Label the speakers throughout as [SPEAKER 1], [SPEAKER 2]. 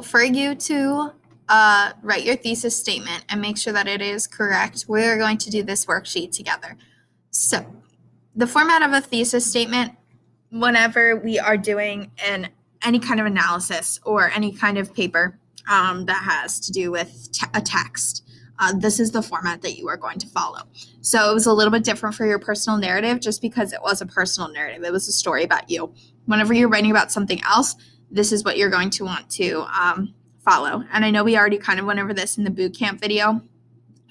[SPEAKER 1] For you to write your thesis statement and make sure that it is correct, we're going to do this worksheet together. So the format of a thesis statement, whenever we are doing any kind of analysis or any kind of paper that has to do with a text, this is the format that you are going to follow. So it was a little bit different for your personal narrative just because it was a personal narrative. It was a story about you. Whenever you're writing about something else, this is what you're going to want to follow. And I know we already kind of went over this in the boot camp video,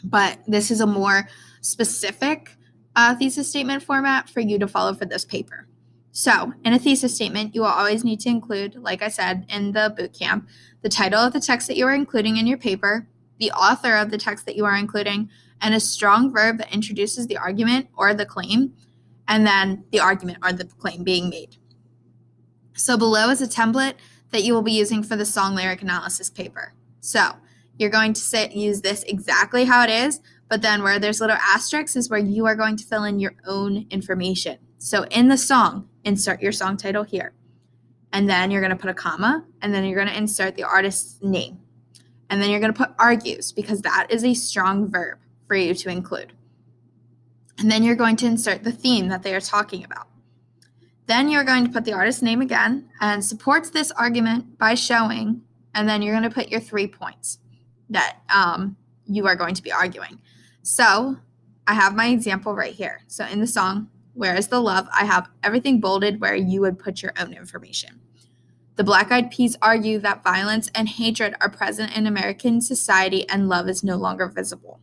[SPEAKER 1] but this is a more specific thesis statement format for you to follow for this paper. So in a thesis statement, you will always need to include, like I said in the boot camp, the title of the text that you are including in your paper, the author of the text that you are including, and a strong verb that introduces the argument or the claim, and then the argument or the claim being made. So below is a template that you will be using for the song lyric analysis paper. So you're going to use this exactly how it is, but then where there's little asterisks is where you are going to fill in your own information. So in the song, insert your song title here. And then you're going to put a comma, and then you're going to insert the artist's name. And then you're going to put argues, because that is a strong verb for you to include. And then you're going to insert the theme that they are talking about. Then you're going to put the artist's name again and supports this argument by showing, and then you're going to put your 3 points that you are going to be arguing. So I have my example right here. So in the song, Where is the Love, I have everything bolded where you would put your own information. The Black Eyed Peas argue that violence and hatred are present in American society and love is no longer visible.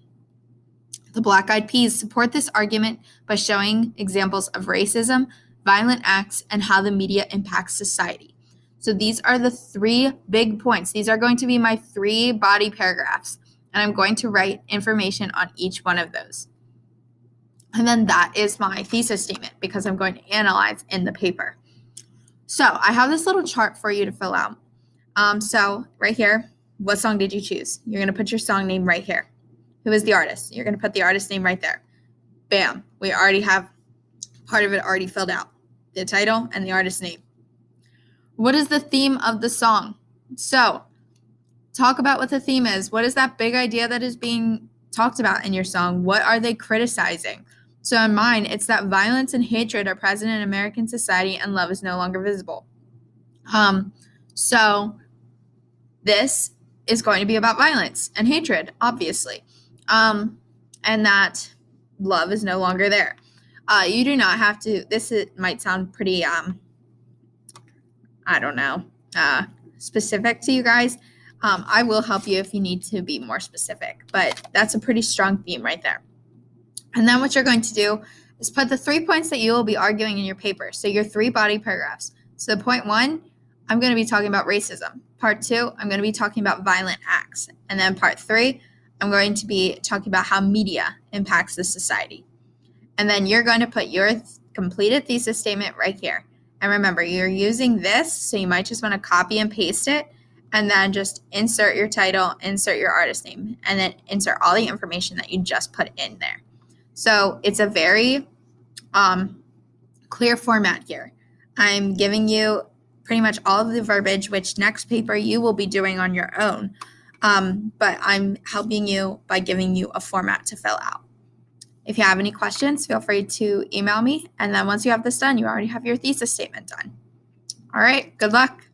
[SPEAKER 1] The Black Eyed Peas support this argument by showing examples of racism, violent acts, and how the media impacts society. So these are the 3 big points. These are going to be my 3 body paragraphs, and I'm going to write information on each one of those. And then that is my thesis statement because I'm going to analyze in the paper. So I have this little chart for you to fill out. So right here, what song did you choose? You're going to put your song name right here. Who is the artist? You're going to put the artist name right there. Bam. We already have part of it already filled out. The title and the artist's name. What is the theme of the song? So talk about what the theme is. What is that big idea that is being talked about in your song? What are they criticizing? So in mine, it's that violence and hatred are present in American society and love is no longer visible. So this is going to be about violence and hatred, obviously, and that love is no longer there. You do not have to, might sound pretty, specific to you guys. I will help you if you need to be more specific, but that's a pretty strong theme right there. And then what you're going to do is put the 3 points that you will be arguing in your paper. So your 3 body paragraphs. So point 1, I'm going to be talking about racism. Part 2, I'm going to be talking about violent acts. And then part 3, I'm going to be talking about how media impacts the society. And then you're going to put your completed thesis statement right here. And remember, you're using this, so you might just want to copy and paste it, and then just insert your title, insert your artist name, and then insert all the information that you just put in there. So it's a very clear format here. I'm giving you pretty much all of the verbiage, which next paper you will be doing on your own. But I'm helping you by giving you a format to fill out. If you have any questions, feel free to email me. And then once you have this done, you already have your thesis statement done. All right, good luck.